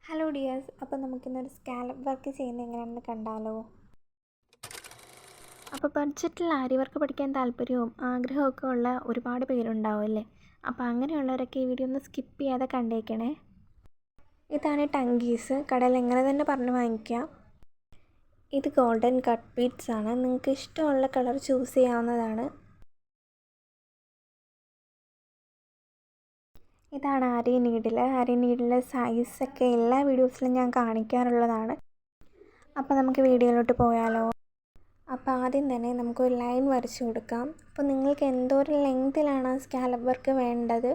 Hello dears, അപ്പോൾ നമുക്കിന്നൊരു scallop work ചെയ്യുന്നത് എങ്ങനെയാണെന്ന് കണ്ടാലോ. അപ്പോൾ ബഡ്ജറ്റിൽ ആരി വർക്ക് പഠിക്കാൻ താല്പര്യവും ആഗ്രഹമൊക്കെ ഉള്ള ഒരുപാട് പേരുണ്ടാവും അല്ലേ. അപ്പോൾ അങ്ങനെയുള്ളവരൊക്കെ ഈ വീഡിയോ ഒന്ന് സ്കിപ്പ് ചെയ്യാതെ കണ്ടേക്കണേ. ഇതാണ് ടങ്കീസ്. കടയിൽ എങ്ങനെ തന്നെ പറഞ്ഞ് വാങ്ങിക്കാം. ഇത് ഗോൾഡൻ കട്ട് ബീഡ്സ് ആണ്. നിങ്ങൾക്ക് ഇഷ്ടമുള്ള കളർ ചൂസ് ചെയ്യാവുന്നതാണ്. ഇതാണ് ആരി നീഡിലെ സൈസൊക്കെ എല്ലാ വീഡിയോസിലും ഞാൻ കാണിക്കാറുള്ളതാണ്. അപ്പോൾ നമുക്ക് വീഡിയോയിലോട്ട് പോയാലോ. അപ്പോൾ ആദ്യം തന്നെ നമുക്കൊരു ലൈൻ വരച്ചു കൊടുക്കാം. അപ്പോൾ നിങ്ങൾക്ക് എന്തോരം ലെങ്തിലാണ് ആ സ്കാലപ്പ് വർക്ക് വേണ്ടത്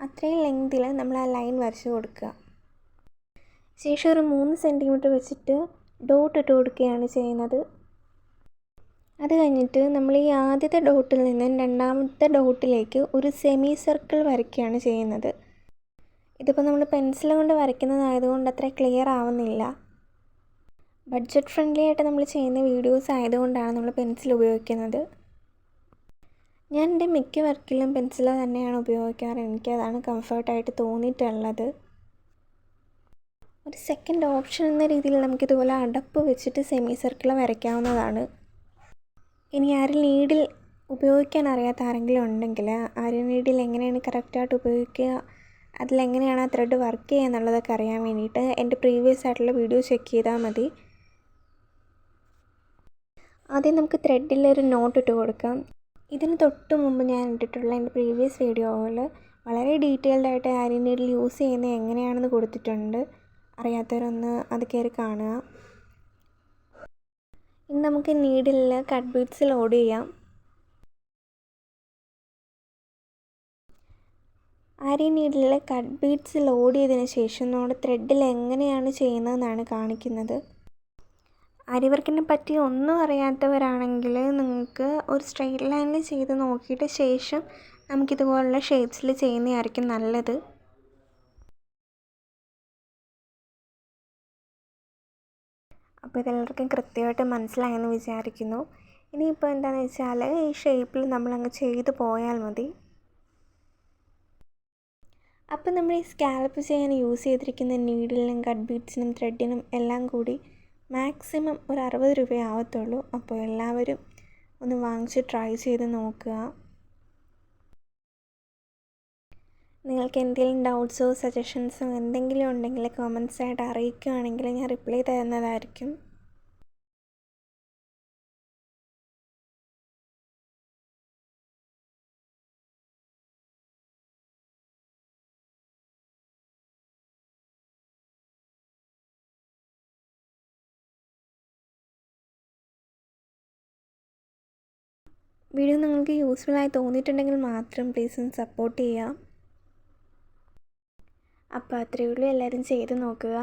അത്രയും ലെങ്തിൽ നമ്മൾ ആ ലൈൻ വരച്ചു കൊടുക്കുക. ശേഷം ഒരു 3 സെൻറ്റിമീറ്റർ വെച്ചിട്ട് ഡോട്ട് ഇട്ട് കൊടുക്കുകയാണ് ചെയ്യുന്നത്. അത് കഴിഞ്ഞിട്ട് നമ്മൾ ഈ ആദ്യത്തെ ഡോട്ടിൽ നിന്ന് രണ്ടാമത്തെ ഡോട്ടിലേക്ക് ഒരു സെമി സർക്കിൾ വരയ്ക്കുകയാണ് ചെയ്യുന്നത്. ഇതിപ്പോൾ നമ്മൾ പെൻസിൽ കൊണ്ട് വരയ്ക്കുന്നതായതുകൊണ്ട് അത്ര ക്ലിയർ ആവുന്നില്ല. ബഡ്ജറ്റ് ഫ്രണ്ട്ലി ആയിട്ട് നമ്മൾ ചെയ്യുന്ന വീഡിയോസ് ആയതുകൊണ്ടാണ് നമ്മൾ പെൻസിൽ ഉപയോഗിക്കുന്നത്. ഞാൻ എൻ്റെ മിക്ക വർക്കിലും പെൻസിൽ തന്നെയാണ് ഉപയോഗിക്കാറ്. എനിക്കതാണ് കംഫർട്ടായിട്ട് തോന്നിയിട്ടുള്ളത്. ഒരു സെക്കൻഡ് ഓപ്ഷൻ എന്ന രീതിയിൽ നമുക്കിതുപോലെ അടപ്പ് വെച്ചിട്ട് സെമി സർക്കിൾ വരയ്ക്കാവുന്നതാണ്. ഇനി ആരും നീഡിൽ ഉപയോഗിക്കാൻ അറിയാത്ത ആരെങ്കിലും ഉണ്ടെങ്കിൽ ആരും നീഡിൽ എങ്ങനെയാണ് കറക്റ്റായിട്ട് ഉപയോഗിക്കുക, അതിലെങ്ങനെയാണ് ആ ത്രെഡ് വർക്ക് ചെയ്യുക എന്നുള്ളതൊക്കെ അറിയാൻ വേണ്ടിയിട്ട് എൻ്റെ പ്രീവിയസ് ആയിട്ടുള്ള വീഡിയോ ചെക്ക് ചെയ്താൽ മതി. ആദ്യം നമുക്ക് ത്രെഡിലൊരു നോട്ട് ഇട്ട് കൊടുക്കാം. ഇതിന് തൊട്ട് മുമ്പ് ഞാൻ ഇട്ടിട്ടുള്ള എൻ്റെ പ്രീവിയസ് വീഡിയോയിൽ വളരെ ഡീറ്റെയിൽഡ് ആയിട്ട് ആരി നീഡിൽ യൂസ് ചെയ്യുന്നത് എങ്ങനെയാണെന്ന് കൊടുത്തിട്ടുണ്ട്. അറിയാത്തവരൊന്ന് അത് കയറി കാണുക. ഇനി നമുക്ക് നീഡിലിൽ കട്ട് ബീഡ്സ് ലോഡ് ചെയ്യാം. ആരി നീഡിൽ കട്ട് ബീഡ്സ് ലോഡ് ചെയ്തതിന് ശേഷം നമ്മുടെ ത്രെഡിൽ എങ്ങനെയാണ് ചെയ്യുന്നതെന്നാണ് കാണിക്കുന്നത്. ആരി വർക്കിനെ പറ്റി ഒന്നും അറിയാത്തവരാണെങ്കിൽ നിങ്ങൾക്ക് ഒരു സ്ട്രെയിറ്റ് ലൈനിൽ ചെയ്ത് നോക്കിയിട്ട് ശേഷം നമുക്കിതുപോലുള്ള ഷേപ്സിൽ ചെയ്യുന്നതായിരിക്കും നല്ലത്. അപ്പോൾ ഇതെല്ലാവർക്കും കൃത്യമായിട്ട് മനസ്സിലായെന്ന് വിചാരിക്കുന്നു. ഇനിയിപ്പോൾ എന്താണെന്ന് വെച്ചാൽ ഈ ഷേപ്പിൽ നമ്മളങ്ങ് ചെയ്ത് പോയാൽ മതി. അപ്പോൾ നമ്മൾ ഈ സ്കാലപ്പ് ചെയ്യാൻ യൂസ് ചെയ്തിരിക്കുന്ന നീഡിലിനും കട്ട് ബീഡ്സിനും ത്രെഡിനും എല്ലാം കൂടി മാക്സിമം ഒരു 60 രൂപയാവത്തുള്ളൂ. അപ്പോൾ എല്ലാവരും ഒന്ന് വാങ്ങിച്ച് ട്രൈ ചെയ്ത് നോക്കുക. നിങ്ങൾക്ക് എന്തെങ്കിലും ഡൗട്ട്സോ സജഷൻസോ എന്തെങ്കിലും ഉണ്ടെങ്കിൽ കമൻസ് ആയിട്ട് അറിയിക്കുകയാണെങ്കിൽ ഞാൻ റിപ്ലൈ തരുന്നതായിരിക്കും. വീഡിയോ നിങ്ങൾക്ക് യൂസ്ഫുള്ളായി തോന്നിയിട്ടുണ്ടെങ്കിൽ മാത്രം പ്ലീസ് ഒന്ന് സപ്പോർട്ട് ചെയ്യുക. അപ്പോൾ അത്രയേ ഉള്ളൂ. എല്ലാവരും ചെയ്ത് നോക്കുക.